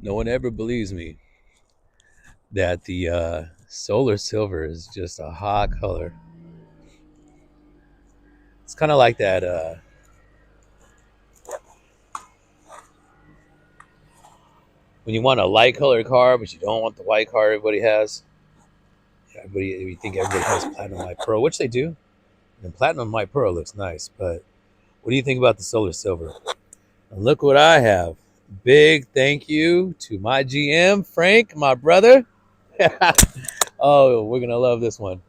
No one ever believes me that the solar silver is just a hot color. It's kind of like that when you want a light colored car, but you don't want the white car everybody has. Everybody, you think everybody has platinum white pearl, which they do, and platinum white pearl looks nice. But what do you think about the solar silver? And look what I have. Big thank you to my GM, Frank, my brother. Oh, we're going to love this one.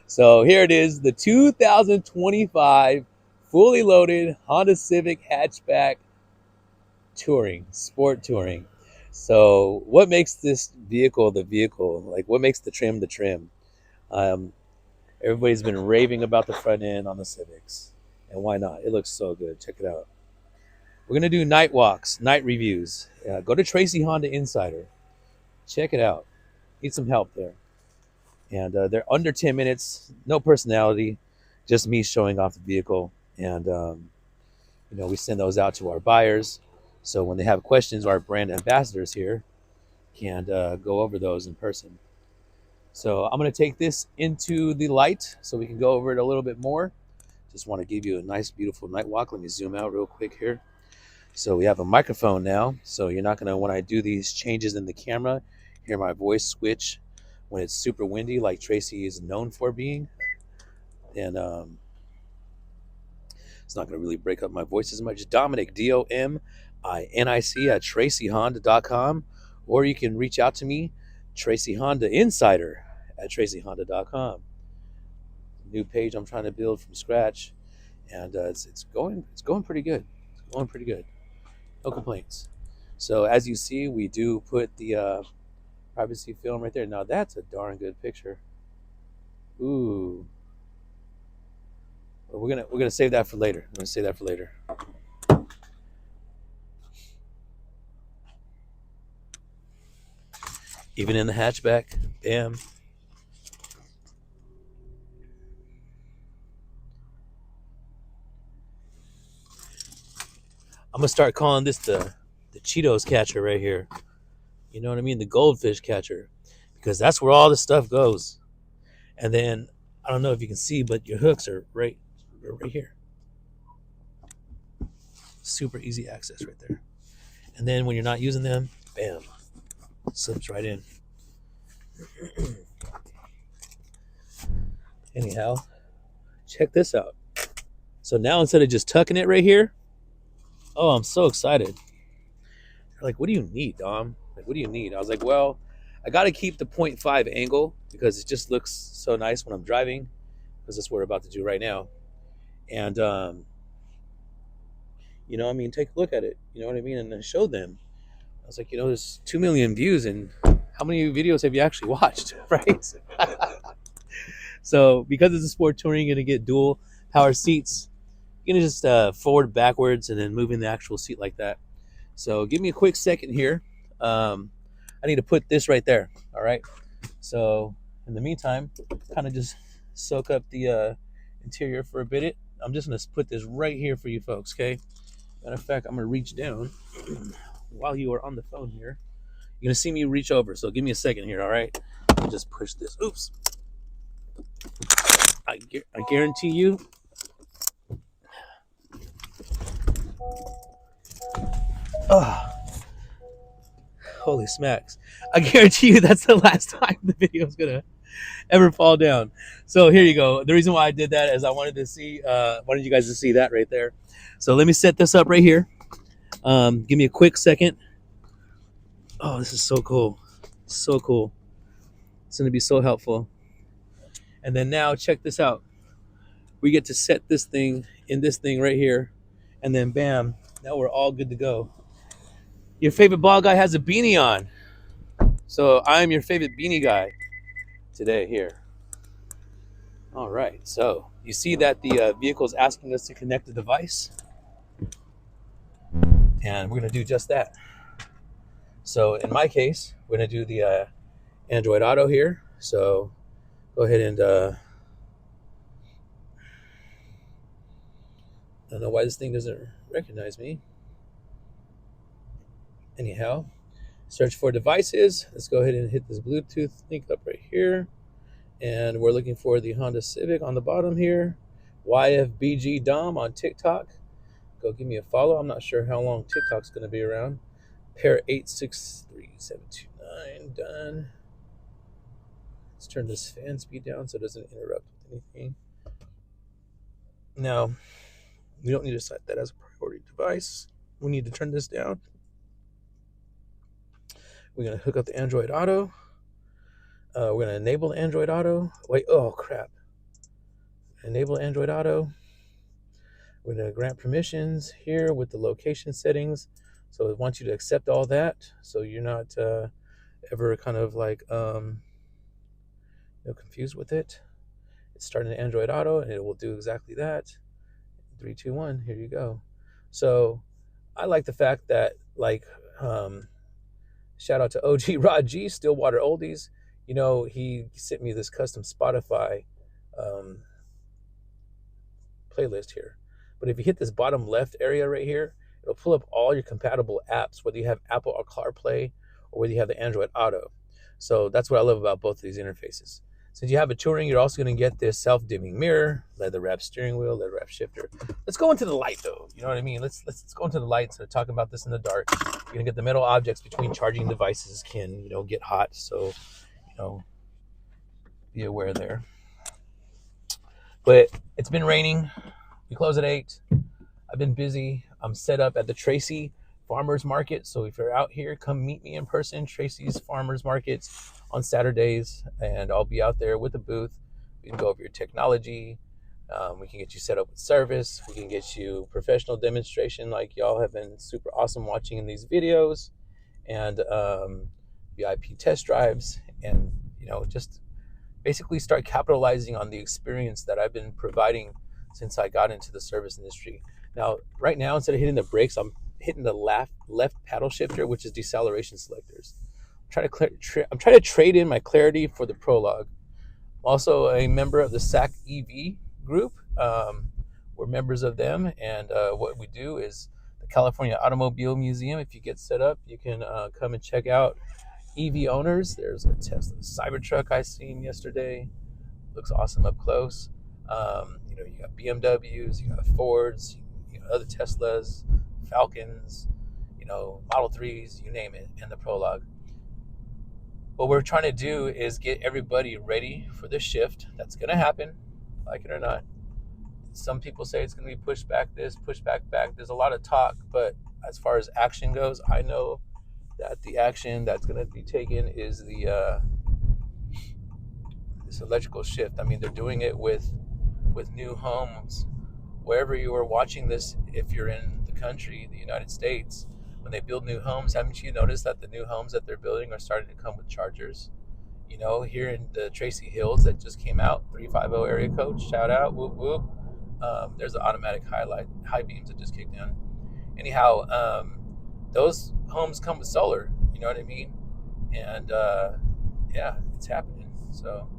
So here it is, the 2025 fully loaded Honda Civic hatchback touring, sport touring. So what makes this vehicle the vehicle? Like what makes the trim the trim? Um, Everybody's been raving about the front end on the Civics. And why not? It looks so good. Check it out. We're going to do night walks, night reviews. Go to Tracy Honda Insider. Check it out. Need some help there. And they're under 10 minutes, no personality, just me showing off the vehicle. And, we send those out to our buyers. So when they have questions, our brand ambassadors here can go over those in person. So I'm going to take this into the light so we can go over it a little bit more. Just want to give you a nice, beautiful night walk. Let me zoom out real quick here. So we have a microphone now. So you're not going to, when I do these changes in the camera, hear my voice switch when it's super windy like Tracy is known for being. And it's not going to really break up my voice as much. Dominic, Dominic at TracyHonda.com. Or you can reach out to me, Tracy Honda Insider at TracyHonda.com. New page I'm trying to build from scratch. And it's going pretty good. It's going pretty good. No complaints. So as you see, we do put the privacy film right there. Now that's a darn good picture. Ooh. Well, we're gonna save that for later. I'm gonna save that for later. Even in the hatchback, bam. I'm gonna start calling this the Cheetos catcher right here. You know what I mean? The goldfish catcher, because that's where all the stuff goes. And then I don't know if you can see, but your hooks are right here. Super easy access right there. And then when you're not using them, bam, slips right in. Anyhow, check this out. So now instead of just tucking it right here, oh, I'm so excited. They're like, what do you need, Dom? Like, what do you need? I was like, well, I got to keep the 0.5 angle because it just looks so nice when I'm driving, because that's what we're about to do right now. And, I mean, take a look at it. You know what I mean? And then show them. I was like, there's 2 million views, and how many videos have you actually watched, right? So because it's a sport touring, you're going to get dual power seats. You're going to just forward, backwards, and then moving the actual seat like that. So give me a quick second here. I need to put this right there. All right. So in the meantime, kind of just soak up the interior for a bit. I'm just going to put this right here for you folks. Okay. Matter of fact, I'm going to reach down while you are on the phone here. You're going to see me reach over. So give me a second here. All right. I'll just push this. Oops. I guarantee you. Oh, holy smacks. I guarantee you that's the last time the video is going to ever fall down. So here you go. The reason why I did that is I wanted you guys to see that right there. So let me set this up right here. Give me a quick second. Oh, this is so cool. So cool. It's going to be so helpful. And then now check this out. We get to set this thing in this thing right here. And then bam, now we're all good to go. Your favorite ball guy has a beanie on. So I'm your favorite beanie guy today here. All right. So you see that the vehicle is asking us to connect the device. And we're going to do just that. So in my case, we're going to do the Android Auto here. So go ahead and I don't know why this thing doesn't recognize me. Anyhow, Search for devices. Let's go ahead and hit this Bluetooth link up right here. And we're looking for the Honda Civic on the bottom here. YFBG Dom on TikTok. Go give me a follow. I'm not sure how long TikTok's going to be around. Pair 863729. Done. Let's turn this fan speed down so it doesn't interrupt with anything. Now, we don't need to set that as a priority device. We need to turn this down. We're going to hook up the Android Auto. We're going to enable Android Auto. Wait, oh crap. Enable Android Auto. We're going to grant permissions here with the location settings. So it wants you to accept all that, so you're not ever kind of like confused with it. It's starting Android Auto, and it will do exactly that. 3, 2, 1. Here you go. So I like the fact that shout out to OG Rod G, Stillwater Oldies. He sent me this custom Spotify playlist here. But if you hit this bottom left area right here, it'll pull up all your compatible apps, whether you have Apple or CarPlay or whether you have the Android Auto. So that's what I love about both of these interfaces. Since you have a Touring, you're also going to get this self-dimming mirror, leather wrap steering wheel, leather wrap shifter. Let's go into the light though. You know what I mean? Let's go into the light. So talking about this in the dark, you're going to get the metal objects between charging devices can get hot. So be aware there. But it's been raining. We close at 8. I've been busy. I'm set up at the Tracy Farmers Market. So if you're out here, come meet me in person. Tracy's Farmers Markets on Saturdays. And I'll be out there with a booth. We can go over your technology. We can get you set up with service. We can get you professional demonstration like y'all have been super awesome watching in these videos. And VIP test drives. And, just basically start capitalizing on the experience that I've been providing since I got into the service industry. Now, right now, instead of hitting the brakes, I'm hitting the left paddle shifter, which is deceleration selectors. I'm trying to trade in my Clarity for the Prologue. I'm also a member of the SAC EV group. We're members of them, and what we do is the California Automobile Museum. If you get set up, you can come and check out EV owners. There's a Tesla Cybertruck I seen yesterday. Looks awesome up close. You got BMWs, you got Fords, you got other Teslas, Falcons, Model 3s, you name it, and the Prologue. What we're trying to do is get everybody ready for the shift that's going to happen, like it or not. Some people say it's going to be pushed back this, pushed back. There's a lot of talk, but as far as action goes, I know that the action that's going to be taken is this electrical shift. I mean, they're doing it with new homes. Wherever you are watching this, if you're in the country, the United States, when they build new homes, haven't you noticed that the new homes that they're building are starting to come with chargers? Here in the Tracy Hills that just came out, 350 area code, shout out, whoop whoop. There's the automatic high beams that just kicked in. Anyhow, those homes come with solar, you know what I mean? And yeah, it's happening. So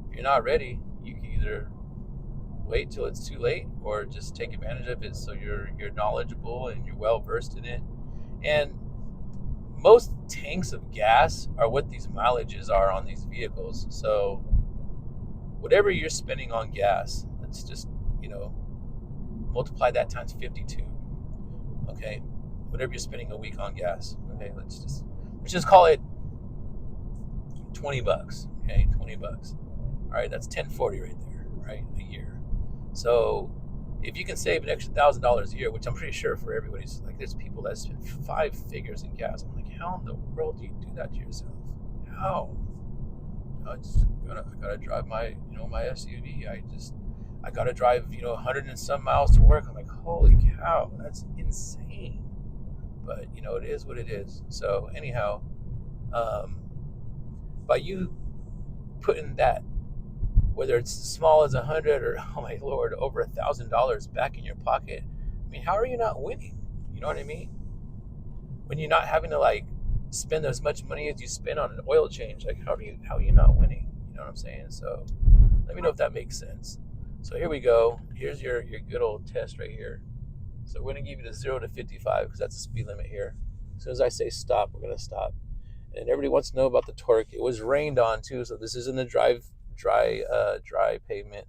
if you're not ready, you can either wait till it's too late or just take advantage of it so you're knowledgeable and you're well versed in it. And most tanks of gas are what these mileages are on these vehicles. So whatever you're spending on gas, let's just multiply that times 52. Okay, whatever you're spending a week on gas. Okay, let's just call it $20. Okay, $20. All right, that's $1040 right there, right, a year. So if you can save an extra $1,000 a year, which I'm pretty sure for everybody's, like, there's people that spend 5 figures in gas. I'm like, how in the world do you do that to yourself? How? I gotta drive my my SUV. I gotta drive 100 and some miles to work. I'm like, holy cow, that's insane. But it is what it is. So anyhow, by you putting that, whether it's as small as 100 or, oh my Lord, over $1,000 back in your pocket, I mean, how are you not winning? You know what I mean? When you're not having to spend as much money as you spend on an oil change, how are you not winning? You know what I'm saying? So let me know if that makes sense. So here we go. Here's your good old test right here. So we're gonna give you the 0 to 55 because that's the speed limit here. As soon as I say stop, we're gonna stop. And everybody wants to know about the torque. It was rained on too, so this isn't a dry pavement.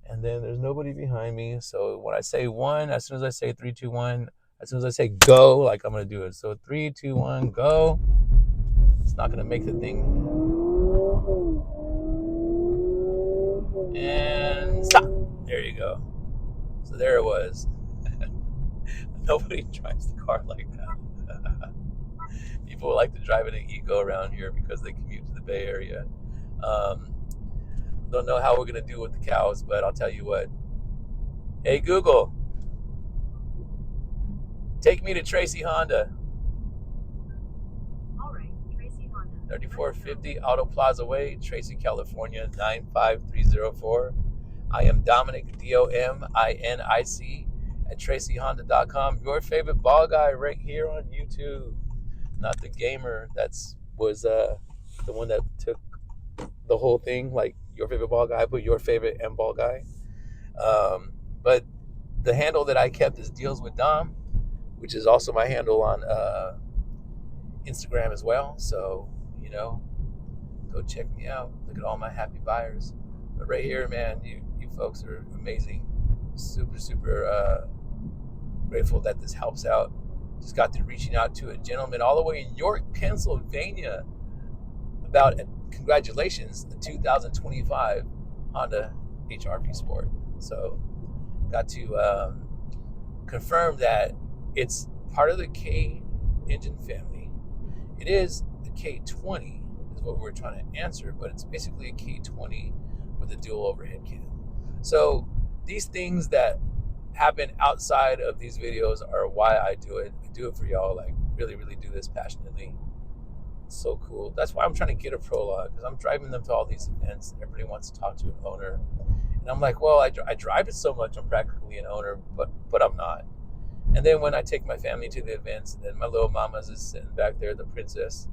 And then there's nobody behind me. So when I say one, as soon as I say 3, 2, 1, as soon as I say go, like I'm gonna do it. So 3, 2, 1, go. It's not gonna make the thing. And stop. There you go. So there it was. Nobody drives the car like that. People like to drive in an eco around here because they commute to the Bay Area. Don't know how we're gonna do with the cows, but I'll tell you what. Hey Google, take me to Tracy Honda. All right, Tracy Honda. 3450 Auto Plaza Way, Tracy, California 95304. I am Dominic, Dominic, at TracyHonda.com. Your favorite ball guy right here on YouTube. Not the gamer was the one that took the whole thing, like your favorite ball guy, but your favorite and ball guy. But the handle that I kept is Deals with Dom, which is also my handle on Instagram as well. So, go check me out. Look at all my happy buyers. But right here, man, you folks are amazing. Super, super grateful that this helps out. Just got through reaching out to a gentleman all the way in York, Pennsylvania about congratulations, the 2025 Honda HR-V Sport. So got to confirm that it's part of the K engine family. It is the K20 is what we're trying to answer, but it's basically a K20 with a dual overhead cam. So these things that happen outside of these videos are why I do it. I do it for y'all, like really, really do this passionately. It's so cool. That's why I'm trying to get a Prologue, because I'm driving them to all these events and everybody wants to talk to an owner. And I'm like, well, I drive it so much, I'm practically an owner, but I'm not. And then when I take my family to the events, and then my little mama's is sitting back there, the princess.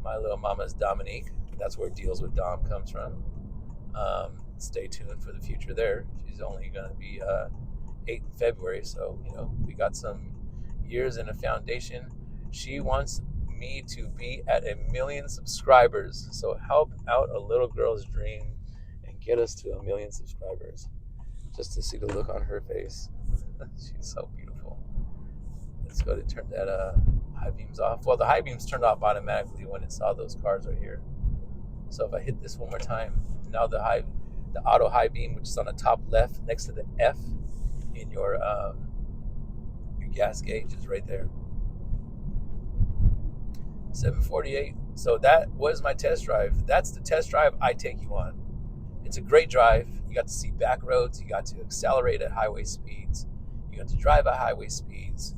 My little mama's Dominic. That's where Deals with Dom comes from. Stay tuned for the future there. She's only going to be 8 in February, so we got some years in a foundation. She wants me to be at 1 million subscribers. So help out a little girl's dream and get us to 1 million subscribers. Just to see the look on her face. She's so beautiful. Let's go to turn that high beams off. Well, the high beams turned off automatically when it saw those cars right here. So if I hit this one more time, now the auto high beam, which is on the top left next to the F in your gas gauge, is right there. 748. So that was my test drive. That's the test drive I take you on. It's a great drive. You got to see back roads. You got to accelerate at highway speeds. You got to drive at highway speeds.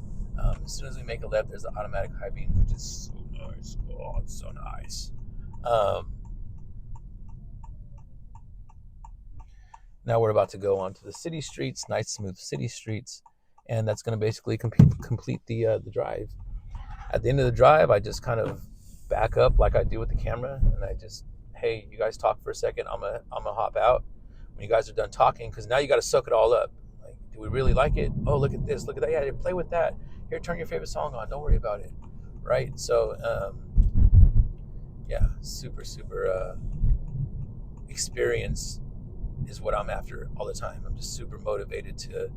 As soon as we make a left, there's the automatic high beam, which is so nice. Oh, it's so nice. Now we're about to go onto the city streets, nice smooth city streets, and that's going to basically complete the drive. At the end of the drive, I just kind of back up like I do with the camera, and I just, hey, you guys talk for a second. I'm gonna hop out when you guys are done talking, because now you got to soak it all up. Like, do we really like it? Oh, look at this, look at that. Yeah, play with that. Here, turn your favorite song on. Don't worry about it, right? So, yeah, super, super experience is what I'm after all the time. I'm just super motivated to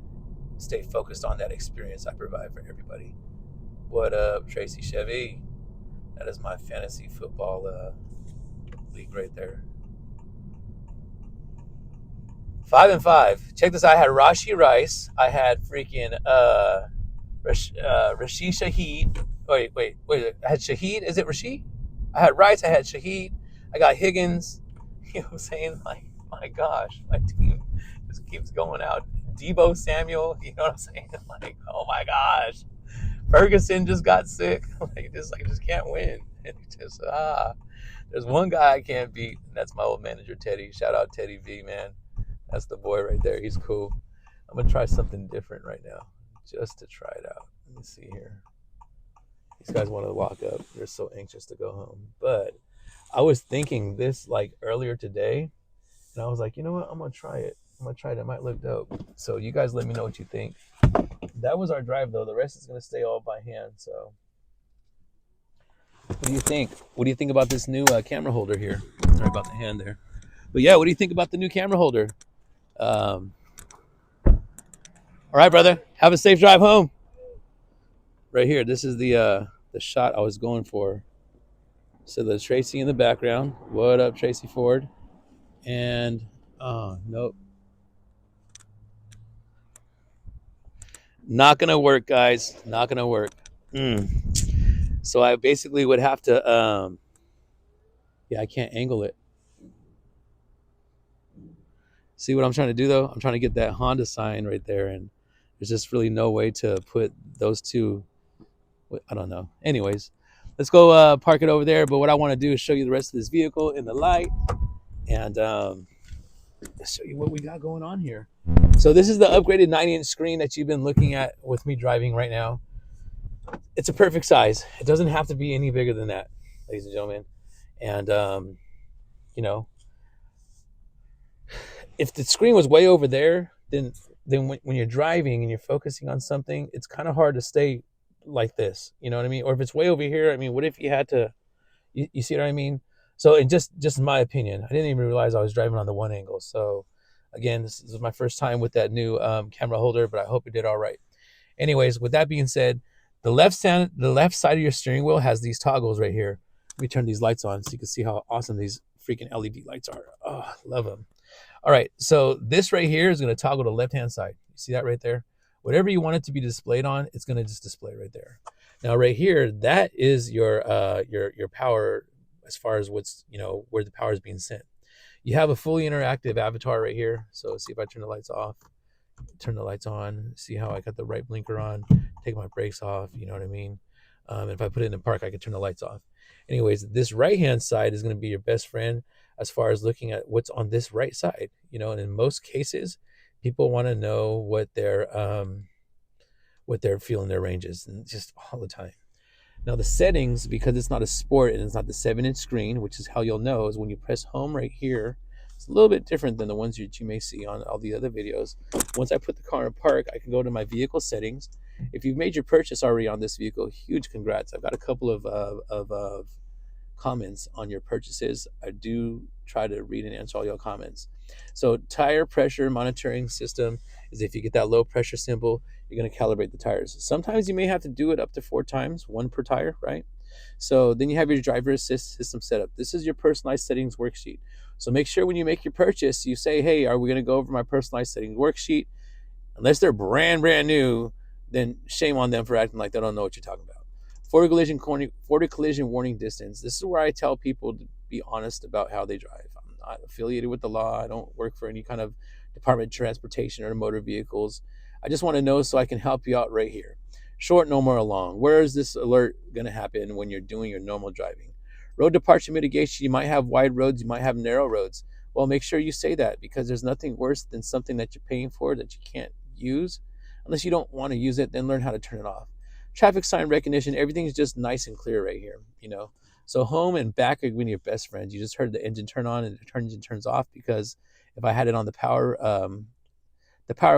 stay focused on that experience I provide for everybody. What up, Tracy Chevy? That is my fantasy football league right there. 5 and 5. Check this out. I had Rashi Rice. I had freaking Rashid Shaheed. Wait. I had Shaheed. Is it Rashid? I had Rice. I had Shaheed. I got Higgins. You know what I'm saying? Like, my gosh, my team just keeps going out. Debo Samuel. You know what I'm saying? Like, oh my gosh. Ferguson just got sick. I just can't win. And just there's one guy I can't beat, and that's my old manager Teddy. Shout out Teddy V, man. That's the boy right there. He's cool. I'm gonna try something different right now, just to try it out. Let me see here. These guys want to walk up. They're so anxious to go home. But I was thinking this like earlier today, and I was like, you know what? I'm gonna try it. It might look dope. So you guys let me know what you think. That was our drive though. The rest is gonna stay all by hand. So What do you think? What do you think about this new camera holder here? Sorry about the hand there. But yeah, what do you think about the new camera holder? Um, all right, brother. Have a safe drive home. Right here. This is the shot I was going for. So there's Tracy in the background. What up, Tracy Ford? And oh nope, not gonna work, guys. Not gonna work. So I basically would have to. Yeah, I can't angle it. See what I'm trying to do though? I'm trying to get that Honda sign right there, and there's just really no way to put those two. I don't know. Anyways, let's go park it over there. But what I want to do is show you the rest of this vehicle in the light, and show you what we got going on here. So this is the upgraded 90-inch screen that you've been looking at with me driving right now. It's a perfect size. It doesn't have to be any bigger than that, ladies and gentlemen. And you know, if the screen was way over there, then when you're driving and you're focusing on something, it's kind of hard to stay like this. You know what I mean? Or if it's way over here, I mean, what if you had to? You see what I mean? So, and just in my opinion, I didn't even realize I was driving on the one angle. So, again, this is my first time with that new camera holder, but I hope it did all right. Anyways, with that being said, the left side of your steering wheel has these toggles right here. Let me turn these lights on so you can see how awesome these freaking LED lights are. Oh, love them. All right, so this right here is going to toggle to the left-hand side. You see that right there? Whatever you want it to be displayed on, it's going to just display right there. Now, right here, that is your power as far as what's, where the power is being sent. You have a fully interactive avatar right here. So see if I turn the lights off, turn the lights on, see how I got the right blinker on, take my brakes off, you know what I mean? If I put it in park, I can turn the lights off. Anyways, this right-hand side is going to be your best friend as far as looking at what's on this right side, and in most cases, people want to know what they're feeling their ranges, and just all the time. Now the settings, because it's not a sport and it's not the 7-inch screen, which is how you'll know, is when you press home right here. It's a little bit different than the ones that you may see on all the other videos. Once I put the car in park, I can go to my vehicle settings. If you've made your purchase already on this vehicle, huge congrats. I've got a couple of comments on your purchases. I do try to read and answer all your comments. So tire pressure monitoring system is if you get that low pressure symbol, you're going to calibrate the tires. Sometimes you may have to do it up to 4 times, 1 per tire, right? So then you have your driver assist system set up. This is your personalized settings worksheet. So make sure when you make your purchase, you say, hey, are we going to go over my personalized settings worksheet? Unless they're brand new, then shame on them for acting like they don't know what you're talking about. Forward collision warning distance. This is where I tell people to be honest about how they drive. I'm not affiliated with the law. I don't work for any kind of Department of Transportation or motor vehicles. I just want to know so I can help you out right here. Short, normal, or long. Where is this alert going to happen when you're doing your normal driving? Road departure mitigation. You might have wide roads. You might have narrow roads. Well, make sure you say that, because there's nothing worse than something that you're paying for that you can't use. Unless you don't want to use it, then learn how to turn it off. Traffic sign recognition, everything's just nice and clear right here, So home and back are going to be your best friends. You just heard the engine turn on and the engine turns off, because if I had it on the power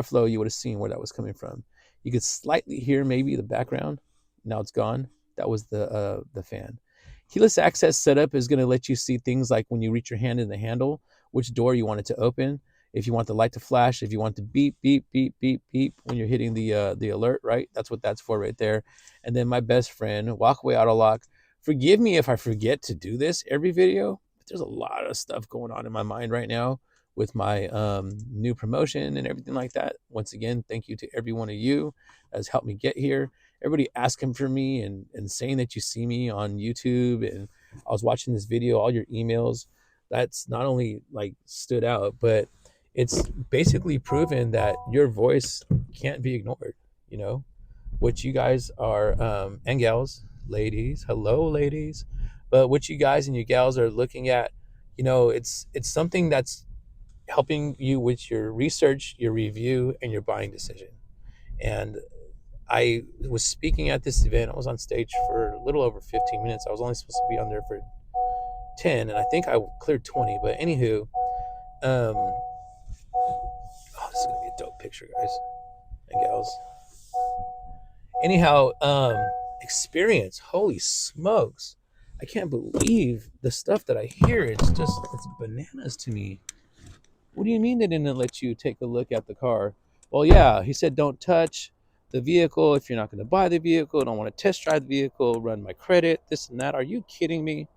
flow, you would have seen where that was coming from. You could slightly hear maybe the background. Now it's gone. That was the fan. Keyless access setup is going to let you see things like when you reach your hand in the handle, which door you want it to open. If you want the light to flash, if you want to beep, beep, beep, beep, beep when you're hitting the alert, right? That's what that's for right there. And then my best friend, walkaway auto lock. Forgive me if I forget to do this every video, but there's a lot of stuff going on in my mind right now with my new promotion and everything like that. Once again, thank you to every one of you that has helped me get here. Everybody asking for me and saying that you see me on YouTube, and I was watching this video, all your emails. That's not only like stood out, but it's basically proven that your voice can't be ignored. What you guys are, and gals, ladies, hello ladies, but what you guys and your gals are looking at, it's something that's helping you with your research, your review, and your buying decision. And I was speaking at this event. I was on stage for a little over 15 minutes. I was only supposed to be on there for 10, and I think I cleared 20. But anywho, this is gonna be a dope picture, guys and gals. Anyhow, experience. Holy smokes! I can't believe the stuff that I hear. It's bananas to me. What do you mean they didn't let you take a look at the car? Well, yeah, he said don't touch the vehicle if you're not going to buy the vehicle. Don't want to test drive the vehicle, run my credit, this and that. Are you kidding me?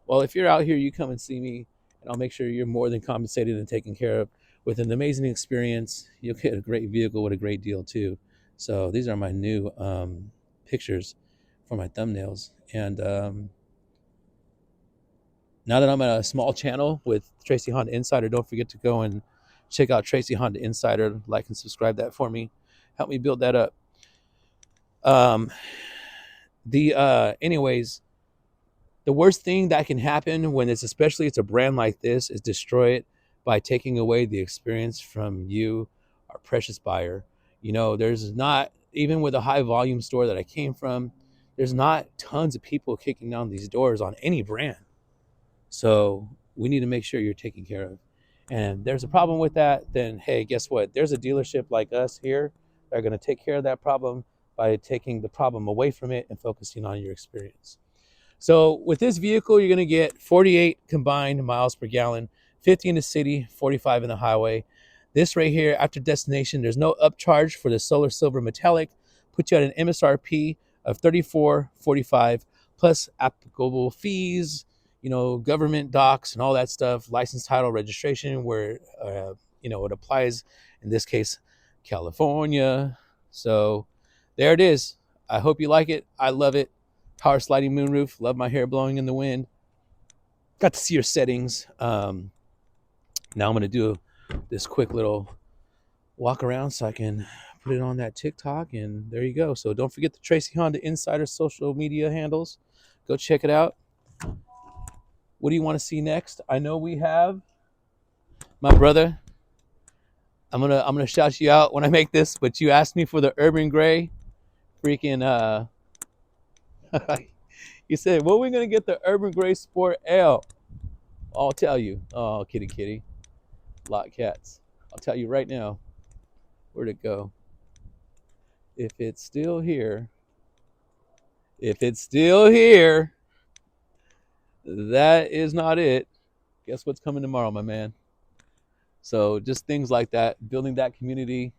Well, if you're out here, you come and see me, and I'll make sure you're more than compensated and taken care of with an amazing experience. You'll get a great vehicle with a great deal too. So these are my new pictures for my thumbnails. And now that I'm at a small channel with Tracy Honda Insider, don't forget to go and check out Tracy Honda Insider. Like and subscribe that for me. Help me build that up. Anyways, the worst thing that can happen when it's a brand like this is destroy it by taking away the experience from you, our precious buyer. You know, there's not, even with a high volume store that I came from, there's not tons of people kicking down these doors on any brand. So we need to make sure you're taken care of. And there's a problem with that, then hey, guess what? There's a dealership like us here that are going to take care of that problem by taking the problem away from it and focusing on your experience. So with this vehicle, you're going to get 48 combined miles per gallon, 50 in the city, 45 in the highway. This right here, after destination, there's no upcharge for the Solar Silver Metallic. Put you at an MSRP of $34.45 plus applicable fees, you know, government docs and all that stuff, license, title, registration, where it applies. In this case, California. So there it is. I hope you like it. I love it. Power sliding moonroof. Love my hair blowing in the wind. Got to see your settings. Now I'm going to do this quick little walk around so I can put it on that TikTok. And there you go. So don't forget the Tracy Honda Insider social media handles. Go check it out. What do you want to see next? I know we have my brother. I'm gonna shout you out when I make this, but you asked me for the urban gray freaking you said, well, we're going to get the Urban Gray Sport L. I'll tell you. Oh, kitty. Lot cats. I'll tell you right now. Where'd it go? If it's still here. That is not it. Guess what's coming tomorrow, my man? So just things like that. Building that community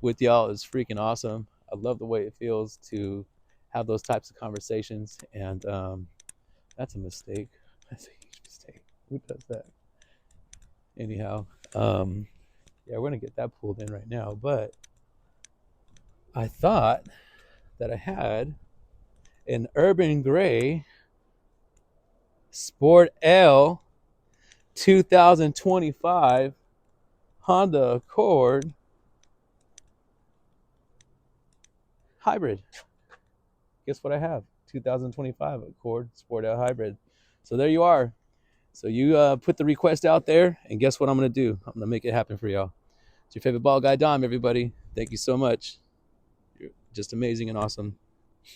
with y'all is freaking awesome. I love the way it feels to have those types of conversations, and that's a mistake. That's a huge mistake. Who does that? Anyhow, yeah, we're gonna get that pulled in right now, but I thought that I had an Urban Gray Sport L 2025 Honda Accord hybrid. Guess what I have? 2025 Accord Sport L Hybrid. So there you are. So you put the request out there, and guess what I'm going to do? I'm going to make it happen for y'all. It's your favorite ball guy, Dom, everybody. Thank you so much. You're just amazing and awesome.